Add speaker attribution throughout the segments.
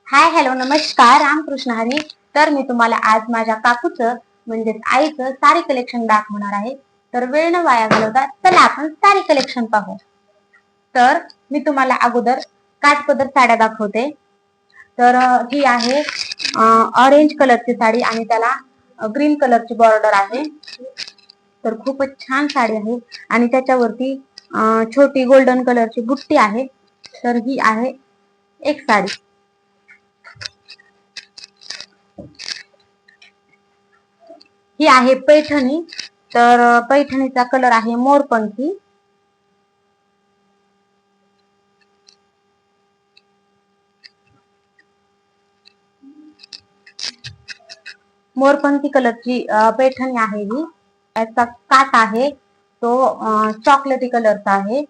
Speaker 1: Hi hello नमस्कार रामकृष्ण हरी. तर मी तुम्हाला आज माझ्या काकूचं म्हणजेच आईचं साडी कलेक्शन दाखवणार आहे. तर वेळ न वाया घालवता चला आपण साडी कलेक्शन पाहू. तर मी तुम्हाला अगोदर काठपदर साड्या दाखवते. तर ही आहे ऑरेंज कलरची साडी आणि त्याला ग्रीन कलरची बॉर्डर आहे. तर खूपच छान साडी आहे आणि त्याच्यावरती छोटी गोल्डन कलरची बुट्टी आहे. तर ही आहे एक साडी. ही आहे पैठणी. तर पैठणीचा कलर आहे मोरपंखी. मोरपंखी कलरची पैठणी आहे ही. याचा काठ आहे तो चॉकलेटी कलरचा आहे.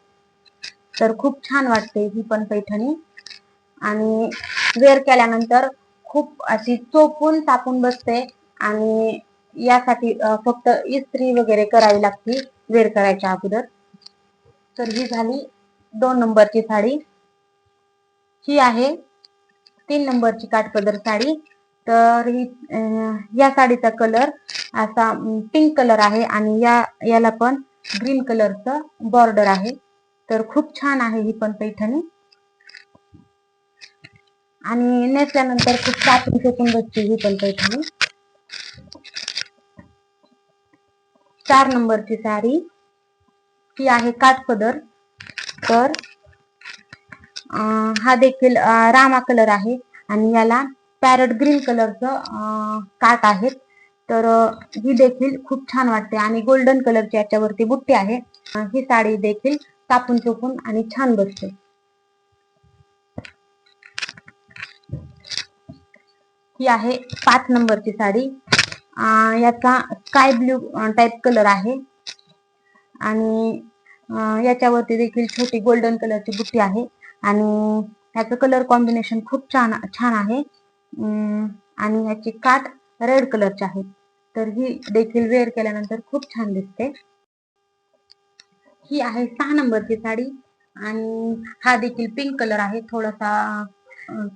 Speaker 1: तर खूप छान वाटते ही पण पैठणी आणि वेअर केल्यानंतर खूप अशी चोपून तापून बसते आणि यासाठी फक्त इस्त्री वगैरे करावी लागते वेअर करायच्या अगोदर. तर ही झाली 2 नंबरची साडी. ही आहे 3 नंबरची काठपदर साडी. तर ही या साडीचा कलर असा पिंक कलर आहे आणि याला पण ग्रीन कलरचं बॉर्डर आहे. तर खूप छान आहे ही पण पैठणी आणि नेसल्यानंतर खूप चापून चोपून बसते ही पण पैठणी. 4 नंबरची साडी ही आहे काठपदर. तर हा देखील रामा कलर आहे आणि याला पॅरट ग्रीन कलरचं काठ आहेत. तर ही देखील खूप छान वाटते आणि गोल्डन कलरची याच्यावरती बुट्टी आहे. ही साडी देखील तापून चोपून आणि छान बसते. ही आहे 5 नंबरची साडी. याचा स्काय ब्ल्यू टाइप कलर आहे आणि याच्यावरती देखील छोटी गोल्डन कलरची बुट्टी आहे आणि याचं कलर कॉम्बिनेशन खूप छान छान आहे आणि याची काठ रेड कलरचे आहेत. तर ही देखील वेअर केल्यानंतर खूप छान दिसते. ही आहे 6 नंबरची साडी आणि हा देखील पिंक कलर आहे. थोडासा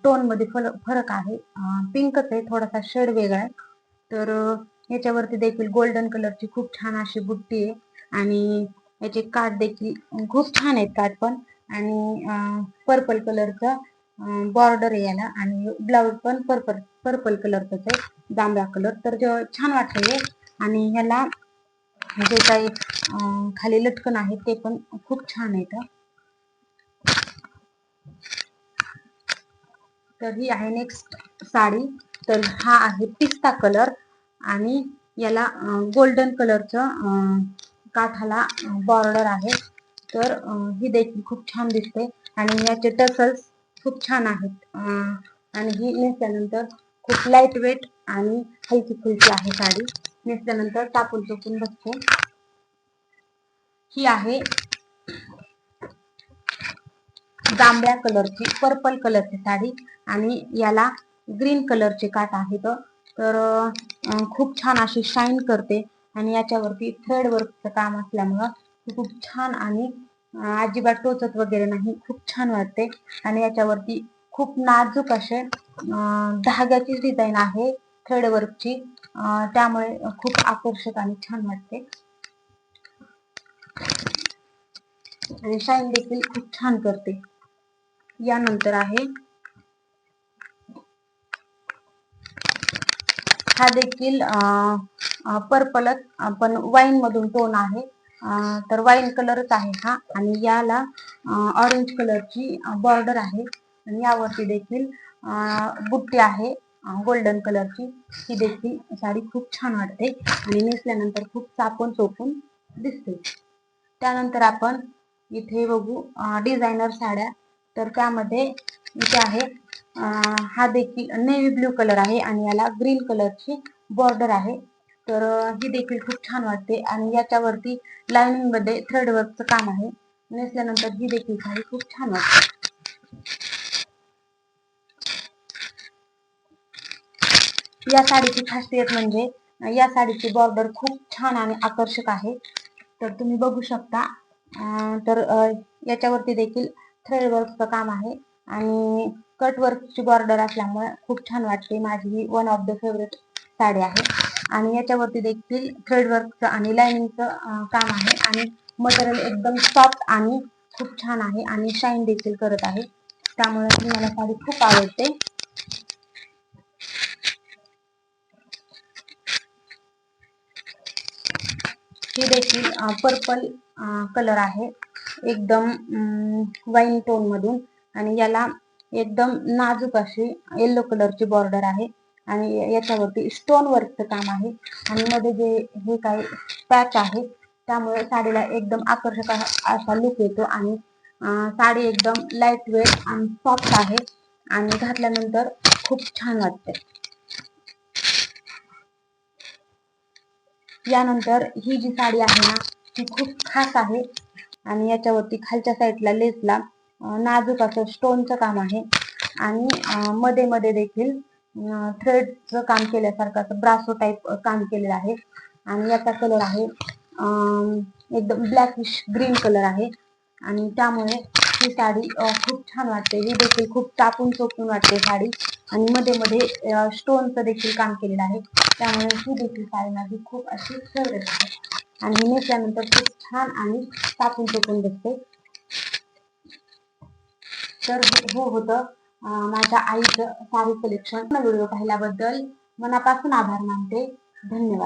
Speaker 1: टोन मध्ये फरक आहे. पिंकच आहे, थोडासा शेड वेगळा आहे. तर याच्यावरती देखील गोल्डन कलरची खूप छान अशी बुट्टी आहे आणि याचे काठ देखील खूप छान आहेत काठ पण आणि पर्पल कलरचं बॉर्डर आहे याला आणि ब्लाऊज पण पर्पल कलरच आहे, जांभळा कलर. तर छान वाटतंय आणि ह्याला जे काही खाली लटकन आहे ते पण खूप छान आहेत. तर ही आहे नेक्स्ट साडी. तर हा आहे पिस्ता कलर आणि याला गोल्डन कलरचं काठाला बॉर्डर आहे. तर ही देखील खूप छान दिसते आणि याचे टसल्स खूप छान आहेत आणि ही नेसल्यानंतर खूप लाईट वेट आणि हलकी फुलकी आहे साडी. नेसल्यानंतर टाकून चोपून बसते. ही आहे जांभळ्या कलरची पर्पल कलरची साडी आणि याला ग्रीन कलरचे काठ आहेत. तर खूप छान अशी शाईन करते आणि याच्यावरती थ्रेड वर्कचं काम असल्यामुळं खूप छान आणि अजिबात टोचत वगैरे नाही, खूप छान वाटते आणि याच्यावरती खूप नाजूक असे धाग्याची डिझाईन आहे थ्रेड वर्कची. त्यामुळे खूप आकर्षक आणि छान वाटते आणि शाईन देखील खूप छान करते. यानंतर आहे हा देखील पर्पलच पण वाईन मधून टोन आहे. तर वाईन कलरच आहे हा आणि याला ऑरेंज कलरची बॉर्डर आहे आणि यावरती देखील बुट्टी आहे गोल्डन कलरची. ही देखील साडी खूप छान वाटते आणि नेसल्यानंतर खूप चापून चोपून दिसते. त्यानंतर आपण इथे बघू डिझायनर साड्या. तर त्यामध्ये इथे आहे हा देखील नेव्ही ब्ल्यू कलर आहे आणि याला ग्रीन कलरची बॉर्डर आहे. तर ही देखील खूप छान वाटते आणि याच्यावरती लाइनिंग मध्ये थ्रेड वर्कचं काम आहे. नेसल्यानंतर ही देखील साडी खूप छान वाटते. या साडीची खासियत म्हणजे या साडीची बॉर्डर खूप छान आणि आकर्षक आहे. तर तुम्ही बघू शकता. तर याच्यावरती देखील थ्रेड वर्कचं काम आहे आणि कट वर्कची बॉर्डर असल्यामुळे खूप छान वाटते. माझी ही one of the favourite sari आहे. आणि याच्यावरती देखील थ्रेड वर्कचं आणि लाइनिंगचं काम आहे आणि मटेरियल एकदम सॉफ्ट आणि खूप छान आहे आणि शाईन देखील करत आहे. त्यामुळे ही मला साडी खूप आवडते. ही देखील पर्पल कलर आहे, एकदम वाईन टोन मधून, आणि याला एकदम नाजूक अशी येलो कलरची बॉर्डर आहे आणि याच्यावरती स्टोन वर्कचं काम आहे आणि मध्ये जे हे काही पॅच आहे त्यामुळे साडीला एकदम आकर्षक असा लुक येतो आणि साडी एकदम लाईट वेट आणि सॉफ्ट आहे आणि घातल्यानंतर खूप छान वाटते. यानंतर ही जी साडी आहे ना ती खूप खास आहे आणि याच्यावरती खालच्या साईडला लेसला नाजूक असं स्टोनचं काम आहे आणि मध्ये मध्ये देखील थ्रेडचं काम केल्यासारखं असं ब्रासो टाईप काम केलेलं आहे आणि याचा कलर आहे एकदम ब्लॅकिश ग्रीन कलर आहे आणि त्यामुळे ही साडी खूप छान वाटते. ही देखील खूप चापून चोपून वाटते साडी आणि मध्ये मध्ये स्टोनचं देखील काम केलेलं आहे. त्यामुळे ही देखील साडी माझी खूप अशी फेवरेट आहे आणि ही नेसल्यानंतर खूप छान आणि चापून चोपून दिसते. तर हे होतं माझ्या आईचं साडी कलेक्शन. व्हिडिओ पाहिल्याबद्दल मनापासून आभार मानते. धन्यवाद.